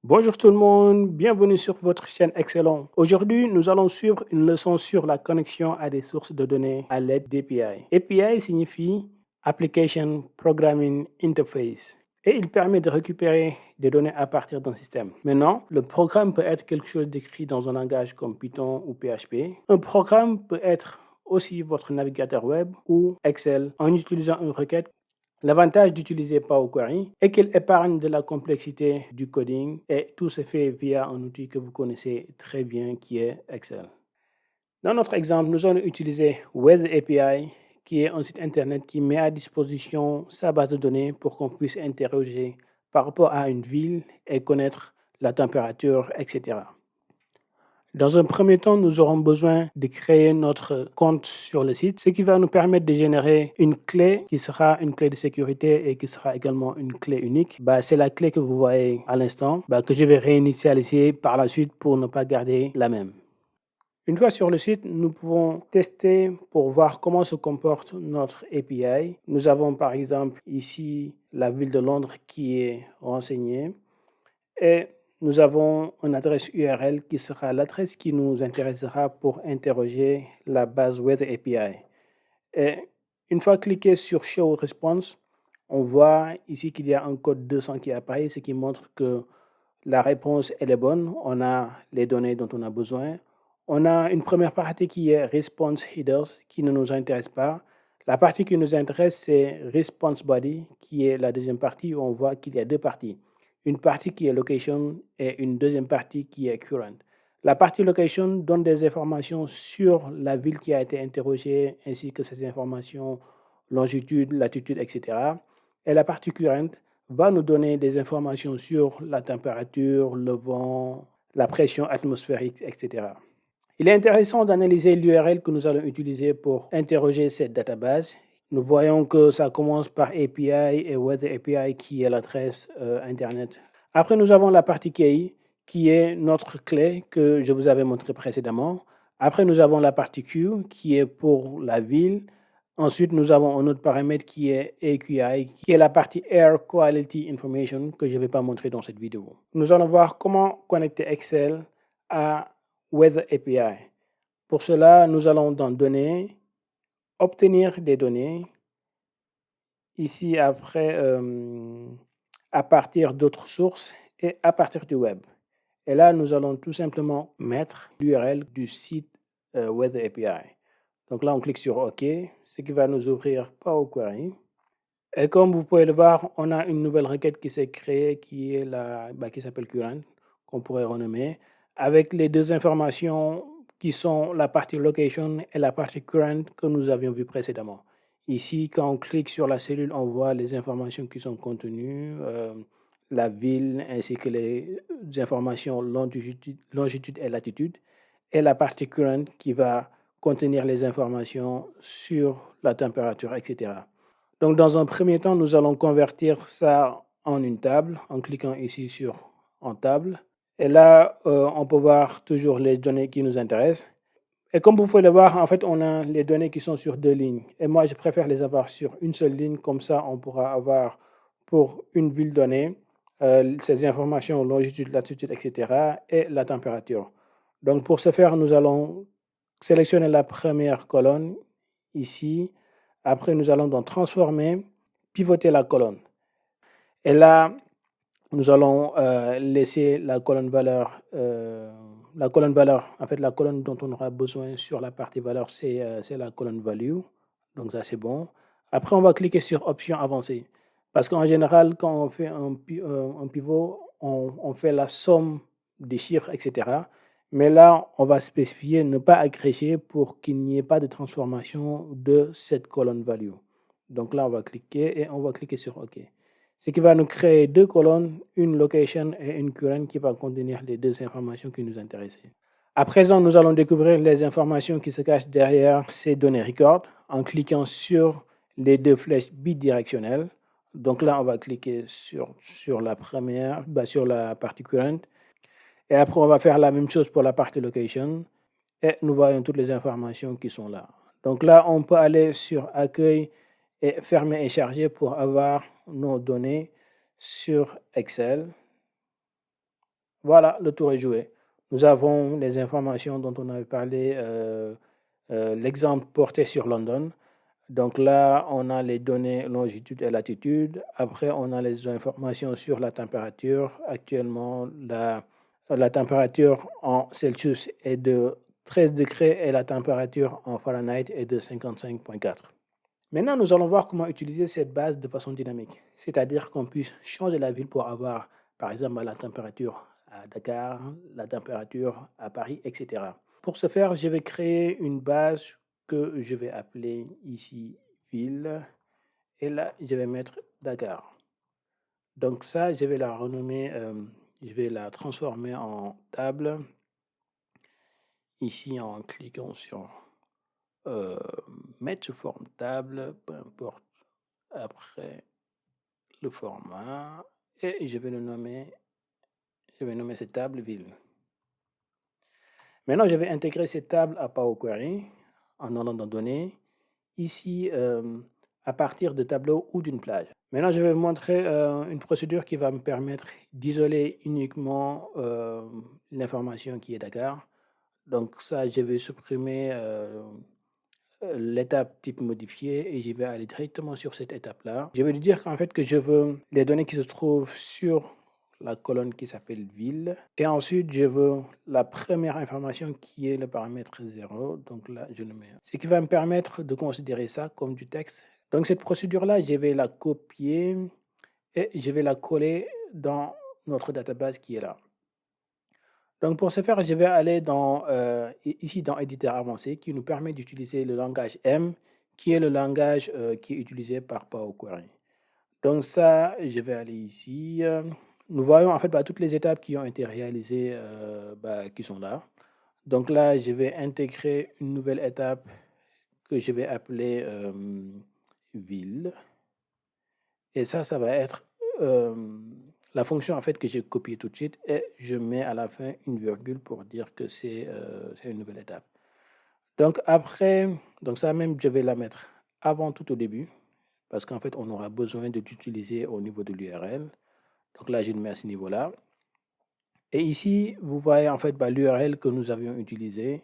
Bonjour tout le monde, bienvenue sur votre chaîne Excellent. Aujourd'hui, nous allons suivre une leçon sur la connexion à des sources de données à l'aide d'API. API signifie Application Programming Interface et il permet de récupérer des données à partir d'un système. Maintenant, le programme peut être quelque chose d'écrit dans un langage comme Python ou PHP. Un programme peut être aussi votre navigateur web ou Excel en utilisant une requête. L'avantage d'utiliser Power Query est qu'il épargne de la complexité du coding et tout se fait via un outil que vous connaissez très bien qui est Excel. Dans notre exemple, nous allons utiliser Weather API qui est un site internet qui met à disposition sa base de données pour qu'on puisse interroger par rapport à une ville et connaître la température, etc. Dans un premier temps, nous aurons besoin de créer notre compte sur le site, ce qui va nous permettre de générer une clé qui sera une clé de sécurité et qui sera également une clé unique. C'est la clé que vous voyez à l'instant, que je vais réinitialiser par la suite pour ne pas garder la même. Une fois sur le site, nous pouvons tester pour voir comment se comporte notre API. Nous avons par exemple ici la ville de Londres qui est renseignée et nous avons une adresse URL qui sera l'adresse qui nous intéressera pour interroger la base Weather API. Et une fois cliqué sur Show Response, on voit ici qu'il y a un code 200 qui apparaît, ce qui montre que la réponse elle est bonne. On a les données dont on a besoin. On a une première partie qui est Response Headers qui ne nous intéresse pas. La partie qui nous intéresse, c'est Response Body, qui est la deuxième partie où on voit qu'il y a deux parties. Une partie qui est Location et une deuxième partie qui est Current. La partie Location donne des informations sur la ville qui a été interrogée, ainsi que ces informations, longitude, latitude, etc. Et la partie Current va nous donner des informations sur la température, le vent, la pression atmosphérique, etc. Il est intéressant d'analyser l'URL que nous allons utiliser pour interroger cette database. Nous voyons que ça commence par API et Weather API qui est l'adresse Internet. Après, nous avons la partie key qui est notre clé que je vous avais montré précédemment. Après, nous avons la partie Q qui est pour la ville. Ensuite, nous avons un autre paramètre qui est AQI, qui est la partie Air Quality Information que je ne vais pas montrer dans cette vidéo. Nous allons voir comment connecter Excel à Weather API. Pour cela, nous allons dans Données, obtenir des données. Ici, après, à partir d'autres sources et à partir du web. Et là, nous allons tout simplement mettre l'URL du site Weather API. Donc là, on clique sur OK, ce qui va nous ouvrir Power Query. Et comme vous pouvez le voir, on a une nouvelle requête qui s'est créée qui est qui s'appelle Current, qu'on pourrait renommer, avec les deux informations qui sont la partie Location et la partie Current que nous avions vu précédemment. Ici, quand on clique sur la cellule, on voit les informations qui sont contenues, la ville ainsi que les informations longitude et latitude, et la partie Current qui va contenir les informations sur la température, etc. Donc, dans un premier temps, nous allons convertir ça en une table en cliquant ici sur En table. Et là, on peut voir toujours les données qui nous intéressent. Et comme vous pouvez le voir, en fait, on a les données qui sont sur deux lignes. Et moi, je préfère les avoir sur une seule ligne. Comme ça, on pourra avoir pour une ville donnée ces informations, longitude, latitude, etc. et la température. Donc, pour ce faire, nous allons sélectionner la première colonne ici. Après, nous allons donc transformer, pivoter la colonne. Et là, nous allons laisser la colonne valeur, en fait, la colonne dont on aura besoin sur la partie valeur, c'est la colonne value. Donc ça, c'est bon. Après, on va cliquer sur option avancée. Parce qu'en général, quand on fait un pivot, on fait la somme des chiffres, etc. Mais là, on va spécifier ne pas agréger pour qu'il n'y ait pas de transformation de cette colonne value. Donc là, on va cliquer et on va cliquer sur OK. Ce qui va nous créer deux colonnes, une location et une current qui va contenir les deux informations qui nous intéressent. À présent, nous allons découvrir les informations qui se cachent derrière ces données record en cliquant sur les deux flèches bidirectionnelles. Donc là, on va cliquer sur la première, sur la partie current. Et après, on va faire la même chose pour la partie location. Et nous voyons toutes les informations qui sont là. Donc là, on peut aller sur Accueil et fermer et charger pour avoir nos données sur Excel. Voilà, le tour est joué. Nous avons les informations dont on avait parlé, l'exemple portait sur London. Donc là, on a les données longitude et latitude. Après, on a les informations sur la température. Actuellement, la température en Celsius est de 13 degrés et la température en Fahrenheit est de 55,4. Maintenant, nous allons voir comment utiliser cette base de façon dynamique, c'est-à-dire qu'on puisse changer la ville pour avoir, par exemple, la température à Dakar, la température à Paris, etc. Pour ce faire, je vais créer une base que je vais appeler ici ville et là, je vais mettre Dakar. Donc ça, je vais la renommer, je vais la transformer en table ici en cliquant sur euh, mettre sous forme table, peu importe après le format et je vais nommer cette table ville. Maintenant, je vais intégrer cette table à Power Query en allant dans données, ici à partir de tableau ou d'une plage. Maintenant, je vais vous montrer une procédure qui va me permettre d'isoler uniquement l'information qui est Dakar. Donc ça, je vais supprimer l'étape type modifié et je vais aller directement sur cette étape-là. Je vais lui dire qu'en fait que je veux les données qui se trouvent sur la colonne qui s'appelle ville. Et ensuite, je veux la première information qui est le paramètre 0. Donc là, je le mets. Ce qui va me permettre de considérer ça comme du texte. Donc cette procédure-là, je vais la copier et je vais la coller dans notre database qui est là. Donc pour ce faire, je vais aller ici dans éditeur avancé qui nous permet d'utiliser le langage M, qui est le langage qui est utilisé par Power Query. Donc ça, je vais aller ici. Nous voyons en fait toutes les étapes qui ont été réalisées qui sont là. Donc là, je vais intégrer une nouvelle étape que je vais appeler ville. Et ça va être la fonction en fait que j'ai copiée tout de suite et je mets à la fin une virgule pour dire que c'est une nouvelle étape. Donc après, donc ça même, je vais la mettre avant tout au début parce qu'en fait, on aura besoin de l'utiliser au niveau de l'URL. Donc là, je le mets à ce niveau-là. Et ici, vous voyez en fait l'URL que nous avions utilisé.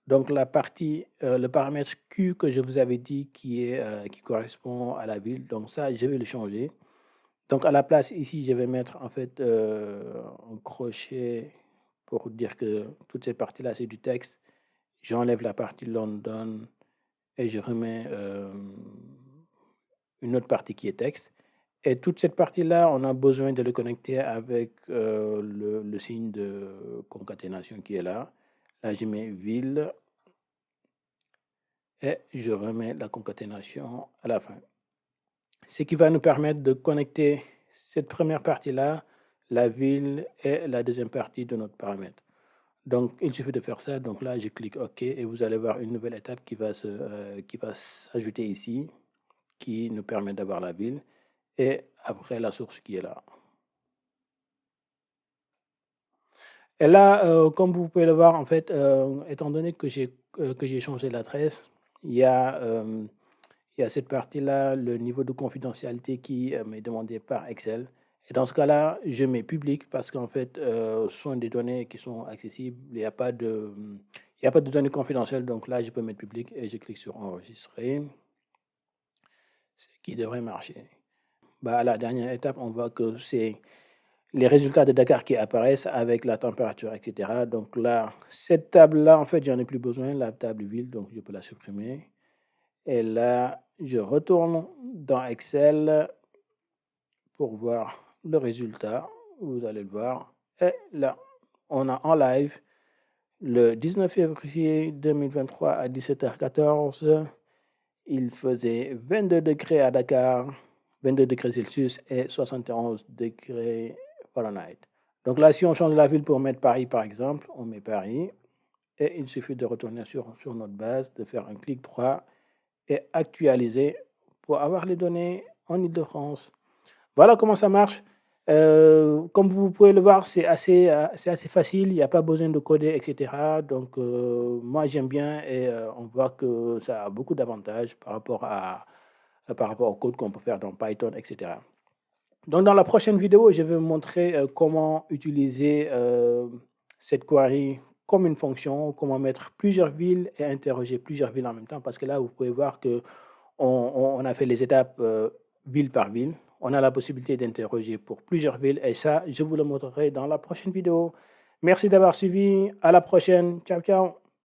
Donc la partie, le paramètre Q que je vous avais dit qui correspond à la ville. Donc ça, je vais le changer. Donc à la place ici, je vais mettre en fait un crochet pour dire que toute cette partie-là, c'est du texte. J'enlève la partie London et je remets une autre partie qui est texte. Et toute cette partie-là, on a besoin de le connecter avec le signe de concaténation qui est là. Là, je mets ville et je remets la concaténation à la fin. Ce qui va nous permettre de connecter cette première partie-là, la ville et la deuxième partie de notre paramètre. Donc, il suffit de faire ça. Donc là, je clique OK et vous allez voir une nouvelle étape qui va s'ajouter ici, qui nous permet d'avoir la ville et après la source qui est là. Et là, comme vous pouvez le voir, en fait, étant donné que j'ai changé l'adresse, il y a cette partie-là, le niveau de confidentialité qui m'est demandé par Excel. Et dans ce cas-là, je mets public parce qu'en fait, ce sont des données qui sont accessibles. Il n'y a pas de données confidentielles. Donc là, je peux mettre public et je clique sur enregistrer, ce qui devrait marcher. À la dernière étape, on voit que c'est les résultats de Dakar qui apparaissent avec la température, etc. Donc là, cette table-là, en fait, j'en ai plus besoin, la table ville, donc je peux la supprimer. Et là, je retourne dans Excel pour voir le résultat. Vous allez le voir. Et là, on a en live le 19 février 2023 à 17h14. Il faisait 22 degrés à Dakar, 22 degrés Celsius et 71 degrés Fahrenheit. Donc là, si on change la ville pour mettre Paris, par exemple, on met Paris. Et il suffit de retourner sur notre base, de faire un clic droit et actualiser pour avoir les données en Ile-de-France. Voilà comment ça marche. Comme vous pouvez le voir, c'est assez facile, il n'y a pas besoin de coder, etc. Donc, moi, j'aime bien et on voit que ça a beaucoup d'avantages par rapport au code qu'on peut faire dans Python, etc. Donc, dans la prochaine vidéo, je vais vous montrer comment utiliser cette query comme une fonction, comment mettre plusieurs villes et interroger plusieurs villes en même temps. Parce que là, vous pouvez voir que on a fait les étapes ville par ville. On a la possibilité d'interroger pour plusieurs villes et ça, je vous le montrerai dans la prochaine vidéo. Merci d'avoir suivi. À la prochaine. Ciao, ciao.